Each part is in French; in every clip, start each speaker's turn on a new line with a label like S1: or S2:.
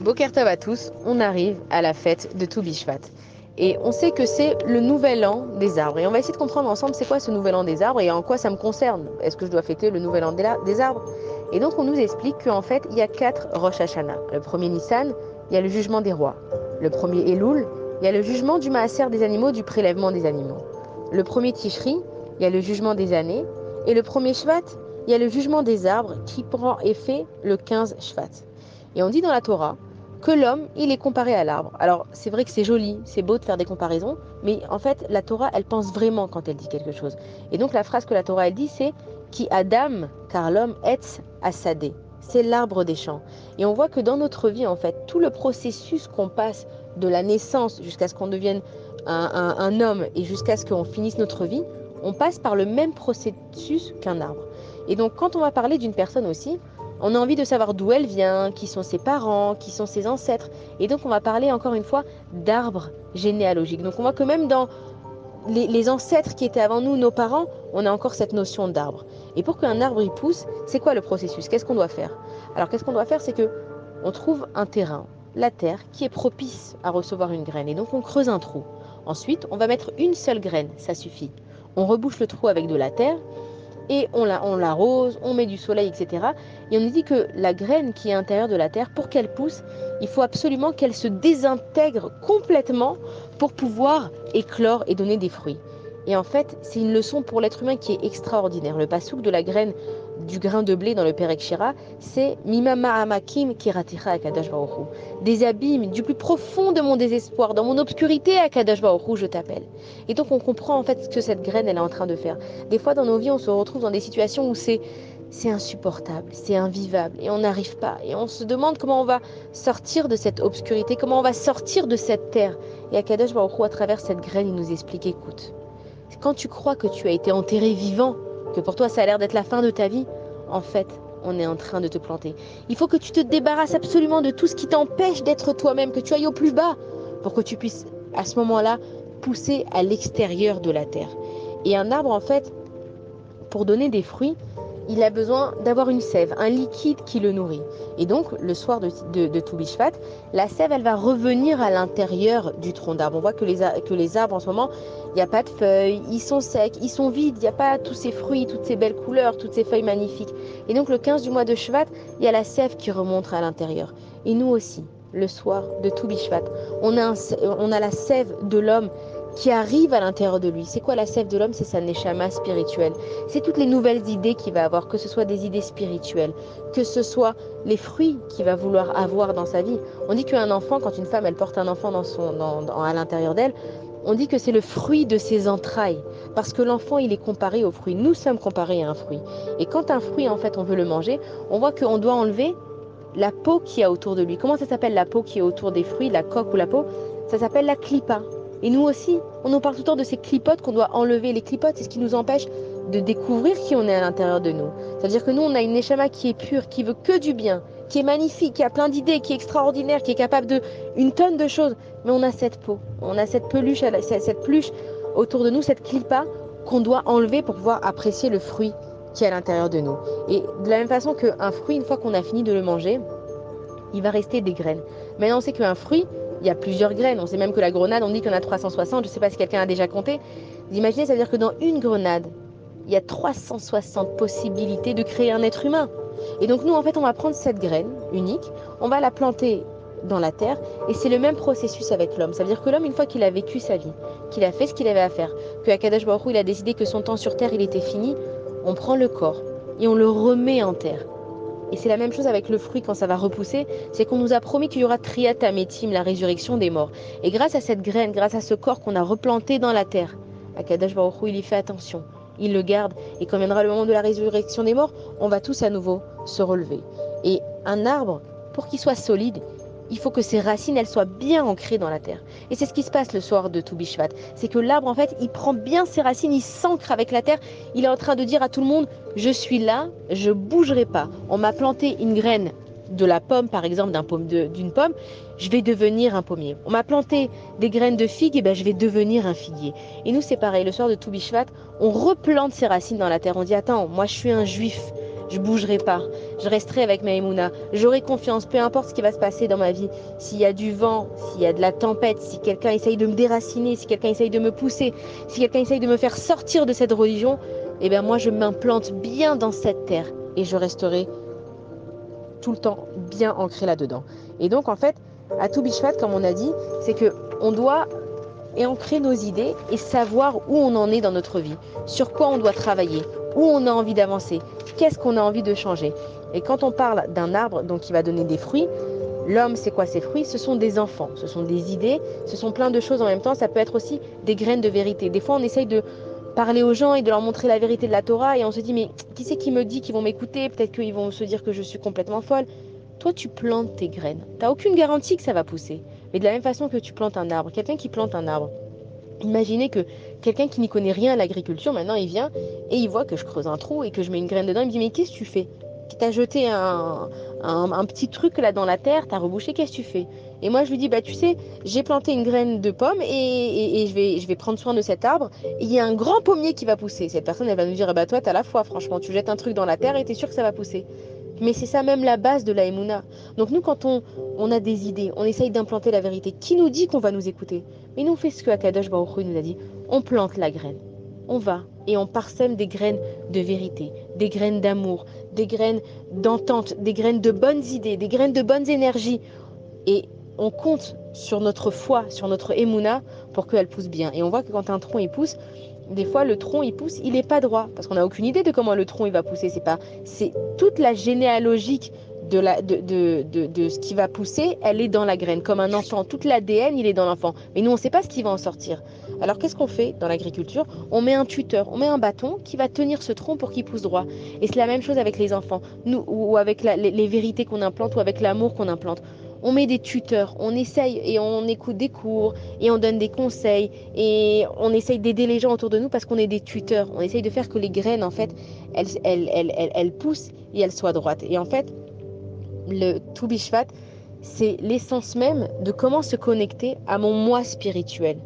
S1: Boker Tov à tous, on arrive à la fête de Tou Bishvat. Et on sait que c'est le nouvel an des arbres. Et on va essayer de comprendre ensemble c'est quoi ce nouvel an des arbres et en quoi ça me concerne. Est-ce que je dois fêter le nouvel an des arbres? Et donc on nous explique qu'en fait il y a 4 Rosh Hashanah. Le premier Nissan, il y a le jugement des rois. Le premier Elul, il y a le jugement du maaser des animaux, du prélèvement des animaux. Le premier Tishri, il y a le jugement des années. Et le premier Shvat, il y a le jugement des arbres qui prend effet le 15 Shvat. Et on dit dans la Torah que l'homme, il est comparé à l'arbre. Alors, c'est vrai que c'est joli, c'est beau de faire des comparaisons, mais en fait, la Torah, elle pense vraiment quand elle dit quelque chose. Et donc, la phrase que la Torah, elle dit, c'est « Ki Adam, car l'homme, etz asadé ». C'est l'arbre des champs. Et on voit que dans notre vie, en fait, tout le processus qu'on passe de la naissance jusqu'à ce qu'on devienne un homme et jusqu'à ce qu'on finisse notre vie, on passe par le même processus qu'un arbre. Et donc, quand on va parler d'une personne aussi, on a envie de savoir d'où elle vient, qui sont ses parents, qui sont ses ancêtres. Et donc, on va parler encore une fois d'arbre généalogique. Donc, on voit que même dans les ancêtres qui étaient avant nous, nos parents, on a encore cette notion d'arbre. Et pour qu'un arbre y pousse, c'est quoi le processus? Qu'est-ce qu'on doit faire? Alors, qu'est-ce qu'on doit faire? C'est que on trouve un terrain, la terre, qui est propice à recevoir une graine. Et donc, on creuse un trou. Ensuite, on va mettre une seule graine, ça suffit. On rebouche le trou avec de la terre et on l'arrose, on met du soleil, etc. Et on nous dit que la graine qui est à l'intérieur de la terre, pour qu'elle pousse, il faut absolument qu'elle se désintègre complètement pour pouvoir éclore et donner des fruits. Et en fait, c'est une leçon pour l'être humain qui est extraordinaire. Le pasouk de la graine, du grain de blé dans le Perek Shira, c'est Mima Ma'amakim Kiraticha Akadosh Baruch Hu. Des abîmes, du plus profond de mon désespoir, dans mon obscurité, Akadosh Baruch Hu, je t'appelle. Et donc on comprend en fait ce que cette graine elle est en train de faire. Des fois dans nos vies, on se retrouve dans des situations où c'est insupportable, c'est invivable et on n'arrive pas. Et on se demande comment on va sortir de cette obscurité, comment on va sortir de cette terre. Et Akadosh Baruch Hu, à travers cette graine, il nous explique, écoute, quand tu crois que tu as été enterré vivant, que pour toi ça a l'air d'être la fin de ta vie, en fait, on est en train de te planter. Il faut que tu te débarrasses absolument de tout ce qui t'empêche d'être toi-même, que tu ailles au plus bas, pour que tu puisses, à ce moment-là, pousser à l'extérieur de la terre. Et un arbre, en fait, pour donner des fruits, il a besoin d'avoir une sève, un liquide qui le nourrit. Et donc, le soir de Tou Bishvat, la sève, elle va revenir à l'intérieur du tronc d'arbre. On voit que les arbres, en ce moment, il n'y a pas de feuilles, ils sont secs, ils sont vides, il n'y a pas tous ces fruits, toutes ces belles couleurs, toutes ces feuilles magnifiques. Et donc, le 15 du mois de Shvat, il y a la sève qui remonte à l'intérieur. Et nous aussi, le soir de Tou Bishvat, on a la sève de l'homme qui arrive à l'intérieur de lui. C'est quoi la sève de l'homme? C'est sa neshama spirituelle. C'est toutes les nouvelles idées qu'il va avoir, que ce soit des idées spirituelles, que ce soit les fruits qu'il va vouloir avoir dans sa vie. On dit qu'un enfant, quand une femme elle porte un enfant à l'intérieur d'elle, on dit que c'est le fruit de ses entrailles. Parce que l'enfant, il est comparé au fruit. Nous sommes comparés à un fruit. Et quand un fruit, en fait, on veut le manger, on voit qu'on doit enlever la peau qu'il y a autour de lui. Comment ça s'appelle la peau qui est autour des fruits, la coque ou la peau? Ça s'appelle la clipa. Et nous aussi, on nous parle tout le temps de ces clipotes qu'on doit enlever. Les clipotes, c'est ce qui nous empêche de découvrir qui on est à l'intérieur de nous. C'est-à-dire que nous, on a une neshama qui est pure, qui veut que du bien, qui est magnifique, qui a plein d'idées, qui est extraordinaire, qui est capable de une tonne de choses. Mais on a cette peau, on a cette peluche, cette pluche autour de nous, cette clipa qu'on doit enlever pour pouvoir apprécier le fruit qui est à l'intérieur de nous. Et de la même façon qu'un fruit, une fois qu'on a fini de le manger, il va rester des graines. Maintenant, on sait qu'un fruit, il y a plusieurs graines. On sait même que la grenade, on dit qu'il y en a 360. Je ne sais pas si quelqu'un a déjà compté. Vous imaginez, ça veut dire que dans une grenade, il y a 360 possibilités de créer un être humain. Et donc nous, en fait, on va prendre cette graine unique, on va la planter dans la terre, et c'est le même processus avec l'homme. Ça veut dire que l'homme, une fois qu'il a vécu sa vie, qu'il a fait ce qu'il avait à faire, que Akadosh Baruch Hu, il a décidé que son temps sur terre, il était fini, on prend le corps et on le remet en terre. Et c'est la même chose avec le fruit quand ça va repousser, c'est qu'on nous a promis qu'il y aura Triat Ametim, la résurrection des morts. Et grâce à cette graine, grâce à ce corps qu'on a replanté dans la terre, Akadosh Baruch Hu, il y fait attention, il le garde, et quand viendra le moment de la résurrection des morts, on va tous à nouveau se relever. Et un arbre, pour qu'il soit solide, il faut que ses racines, elles soient bien ancrées dans la terre. Et c'est ce qui se passe le soir de Tou Bishvat. C'est que l'arbre, en fait, il prend bien ses racines, il s'ancre avec la terre. Il est en train de dire à tout le monde, je suis là, je bougerai pas. On m'a planté une graine de la pomme, par exemple, d'une pomme, je vais devenir un pommier. On m'a planté des graines de figue, et ben je vais devenir un figuier. Et nous, c'est pareil, le soir de Tou Bishvat, on replante ses racines dans la terre. On dit, attends, moi je suis un juif, je bougerai pas. je resterai avec ma Emouna, j'aurai confiance, peu importe ce qui va se passer dans ma vie. S'il y a du vent, s'il y a de la tempête, si quelqu'un essaye de me déraciner, si quelqu'un essaye de me pousser, si quelqu'un essaye de me faire sortir de cette religion, eh bien moi je m'implante bien dans cette terre et je resterai tout le temps bien ancré là-dedans. Et donc en fait, à tout Bishvat, comme on a dit, c'est que on doit ancrer nos idées et savoir où on en est dans notre vie, sur quoi on doit travailler, où on a envie d'avancer, qu'est-ce qu'on a envie de changer. Et quand on parle d'un arbre donc qui va donner des fruits, l'homme, c'est quoi ces fruits? Ce sont des enfants, ce sont des idées, ce sont plein de choses en même temps. Ça peut être aussi des graines de vérité. Des fois, on essaye de parler aux gens et de leur montrer la vérité de la Torah et on se dit, mais qui c'est qui me dit qu'ils vont m'écouter? Peut-être qu'ils vont se dire que je suis complètement folle. Toi, tu plantes tes graines. Tu n'as aucune garantie que ça va pousser. Mais de la même façon que tu plantes un arbre, quelqu'un qui plante un arbre, imaginez que quelqu'un qui n'y connaît rien à l'agriculture, maintenant il vient et il voit que je creuse un trou et que je mets une graine dedans. Il me dit, mais qu'est-ce que tu fais? T'as jeté un petit truc là dans la terre, t'as rebouché, qu'est-ce que tu fais? Et moi je lui dis, bah tu sais, j'ai planté une graine de pomme et je vais prendre soin de cet arbre. Et il y a un grand pommier qui va pousser. Cette personne elle va nous dire, bah toi t'as la foi, franchement, tu jettes un truc dans la terre et t'es sûr que ça va pousser. Mais c'est ça même la base de la Emouna. Donc nous, quand on a des idées, on essaye d'implanter la vérité. Qui nous dit qu'on va nous écouter? Mais nous, on fait ce que Akadosh Baruch Hu nous a dit. On plante la graine. On va et on parsème des graines de vérité, des graines d'amour, des graines d'entente, des graines de bonnes idées, des graines de bonnes énergies. Et on compte sur notre foi, sur notre Emouna pour qu'elle pousse bien. Et on voit que quand un tronc il pousse, des fois le tronc il pousse, il n'est pas droit parce qu'on n'a aucune idée de comment le tronc il va pousser. C'est toute la généalogique de ce qui va pousser, elle est dans la graine comme un enfant. Toute l'ADN il est dans l'enfant. Mais nous on ne sait pas ce qui va en sortir. Alors qu'est-ce qu'on fait dans l'agriculture? On met un tuteur, on met un bâton qui va tenir ce tronc pour qu'il pousse droit. Et c'est la même chose avec les enfants, nous ou avec les vérités qu'on implante ou avec l'amour qu'on implante. On met des tuteurs, on essaye et on écoute des cours et on donne des conseils et on essaye d'aider les gens autour de nous parce qu'on est des tuteurs. On essaye de faire que les graines, en fait, elles poussent et elles soient droites. Et en fait, le Tu Bishvat, c'est l'essence même de comment se connecter à mon moi spirituel.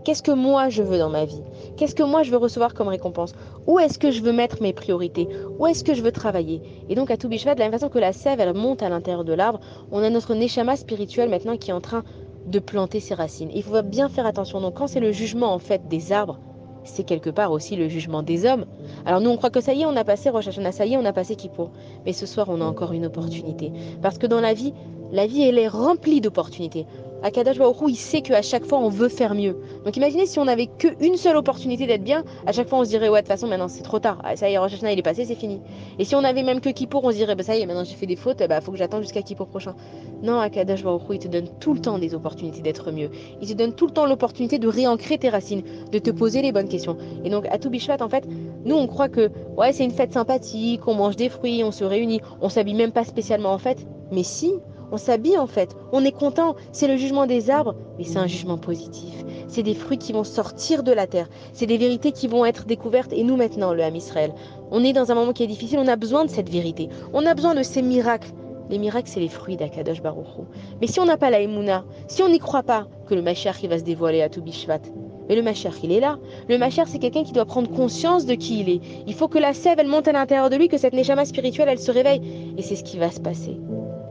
S1: Qu'est-ce que moi je veux dans ma vie? Qu'est-ce que moi je veux recevoir comme récompense? Où est-ce que je veux mettre mes priorités? Où est-ce que je veux travailler? Et donc à tout Bishvat, de la même façon que la sève elle monte à l'intérieur de l'arbre, on a notre neshama spirituel maintenant qui est en train de planter ses racines. Et il faut bien faire attention. Donc quand c'est le jugement en fait des arbres, c'est quelque part aussi le jugement des hommes. Alors nous on croit que ça y est, on a passé Rosh Hashanah, ça y est, on a passé Kippour. Mais ce soir on a encore une opportunité. Parce que dans la vie elle est remplie d'opportunités. Akadosh Baruch Hu, il sait qu'à chaque fois on veut faire mieux. Donc imaginez si on n'avait qu'une seule opportunité d'être bien, à chaque fois on se dirait ouais de toute façon maintenant c'est trop tard, ah, ça y est Rosh Hashanah il est passé, c'est fini. Et si on avait même que Kippour, on se dirait bah ça y est maintenant j'ai fait des fautes, bah faut que j'attende jusqu'à Kippour prochain. Non, Akadosh Baruch Hu, il te donne tout le temps des opportunités d'être mieux. Il te donne tout le temps l'opportunité de réancrer tes racines, de te poser les bonnes questions. Et donc à tout Bishvat en fait, nous on croit que ouais c'est une fête sympathique, on mange des fruits, on se réunit, on s'habille même pas spécialement en fête, mais si. On s'habille en fait, on est content, c'est le jugement des arbres, mais c'est un jugement positif. C'est des fruits qui vont sortir de la terre, c'est des vérités qui vont être découvertes. Et nous maintenant, le Ham Israël, on est dans un moment qui est difficile, on a besoin de cette vérité, on a besoin de ces miracles. Les miracles, c'est les fruits d'Akadosh Baruch Hu. Mais si on n'a pas la Emouna, si on n'y croit pas que le Mashiach il va se dévoiler à tout Bishvat, mais le Mashiach il est là. Le Mashiach c'est quelqu'un qui doit prendre conscience de qui il est. Il faut que la sève elle monte à l'intérieur de lui, que cette neshama spirituelle elle se réveille. Et c'est ce qui va se passer.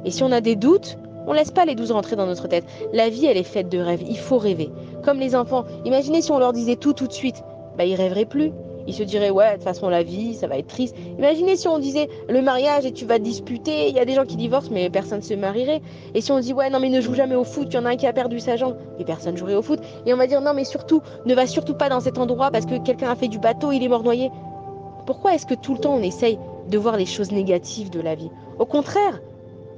S1: Et si on a des doutes, on ne laisse pas les doutes rentrer dans notre tête. La vie, elle est faite de rêves. Il faut rêver. Comme les enfants. Imaginez si on leur disait tout de suite. Bah, ils rêveraient plus. Ils se diraient, ouais, de toute façon, la vie, ça va être triste. Imaginez si on disait, le mariage et tu vas te disputer. Il y a des gens qui divorcent, mais personne ne se marierait. Et si on dit, ouais, non, mais ne joue jamais au foot. Il y en a un qui a perdu sa jambe. Et personne ne jouerait au foot. Et on va dire, non, mais surtout, ne va surtout pas dans cet endroit parce que quelqu'un a fait du bateau, il est mort noyé. Pourquoi est-ce que tout le temps on essaye de voir les choses négatives de la vie? Au contraire,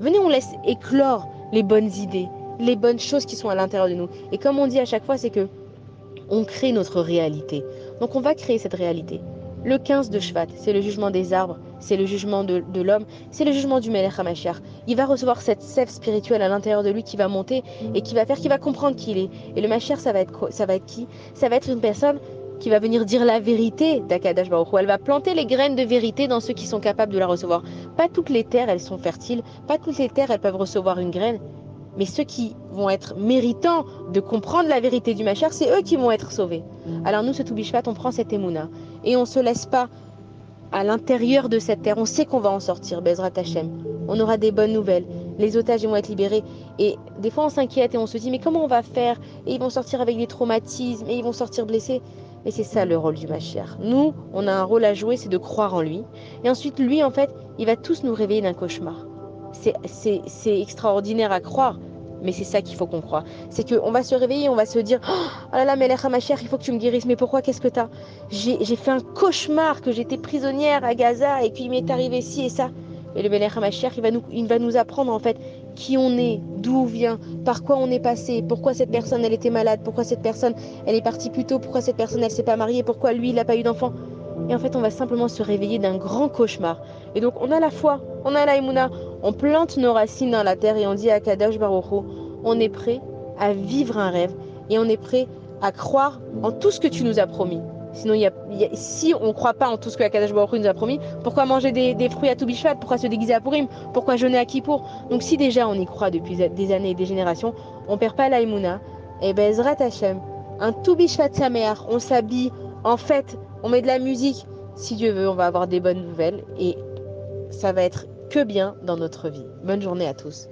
S1: venez, on laisse éclore les bonnes idées, les bonnes choses qui sont à l'intérieur de nous. Et comme on dit à chaque fois, c'est que on crée notre réalité. Donc on va créer cette réalité. Le 15 de Shvat, c'est le jugement des arbres, c'est le jugement de l'homme, c'est le jugement du Melech HaMashiach. Il va recevoir cette sève spirituelle à l'intérieur de lui qui va monter et qui va comprendre qui il est. Et le Mashiach, ça va être qui? Ça va être une personne qui va venir dire la vérité d'Akadosh Baruch Hu. Elle va planter les graines de vérité dans ceux qui sont capables de la recevoir. Pas toutes les terres, elles sont fertiles. Pas toutes les terres, elles peuvent recevoir une graine. Mais ceux qui vont être méritants de comprendre la vérité du Mashiach, c'est eux qui vont être sauvés. Alors nous, ce Tu Bishvat, on prend cette émouna et on ne se laisse pas à l'intérieur de cette terre. On sait qu'on va en sortir, Bezrat Hashem. On aura des bonnes nouvelles. Les otages vont être libérés. Et des fois, on s'inquiète et on se dit, mais comment on va faire? Et ils vont sortir avec des traumatismes et ils vont sortir blessés. Mais c'est ça le rôle du Mashiach. Nous, on a un rôle à jouer, c'est de croire en lui. Et ensuite, lui, en fait, il va tous nous réveiller d'un cauchemar. C'est extraordinaire à croire, mais c'est ça qu'il faut qu'on croie. C'est qu'on va se réveiller, on va se dire, oh là là, Melech HaMashiach, il faut que tu me guérisses. Mais pourquoi? Qu'est-ce que t'as? J'ai fait un cauchemar que j'étais prisonnière à Gaza et puis il m'est arrivé ci et ça. Et le Melech HaMashiach, il va nous apprendre en fait qui on est, d'où on vient, par quoi on est passé, pourquoi cette personne elle était malade, pourquoi cette personne elle est partie plus tôt, pourquoi cette personne elle s'est pas mariée, pourquoi lui il n'a pas eu d'enfant. Et en fait, on va simplement se réveiller d'un grand cauchemar. Et donc, on a la foi, on a la Emouna, on plante nos racines dans la terre et on dit à Kadosh Baruch Hu, on est prêt à vivre un rêve et on est prêt à croire en tout ce que tu nous as promis. Sinon, si on ne croit pas en tout ce que Kadosh Baruch Hu nous a promis, pourquoi manger des fruits à Toubishvat? Pourquoi se déguiser à Purim? Pourquoi jeûner à Kippour? Donc, si déjà on y croit depuis des années et des générations, on ne perd pas la Emouna. Et ben, Ezrat Hashem, un Toubishvat Sameach, on s'habille en fête, on met de la musique. Si Dieu veut, on va avoir des bonnes nouvelles et ça va être que bien dans notre vie. Bonne journée à tous.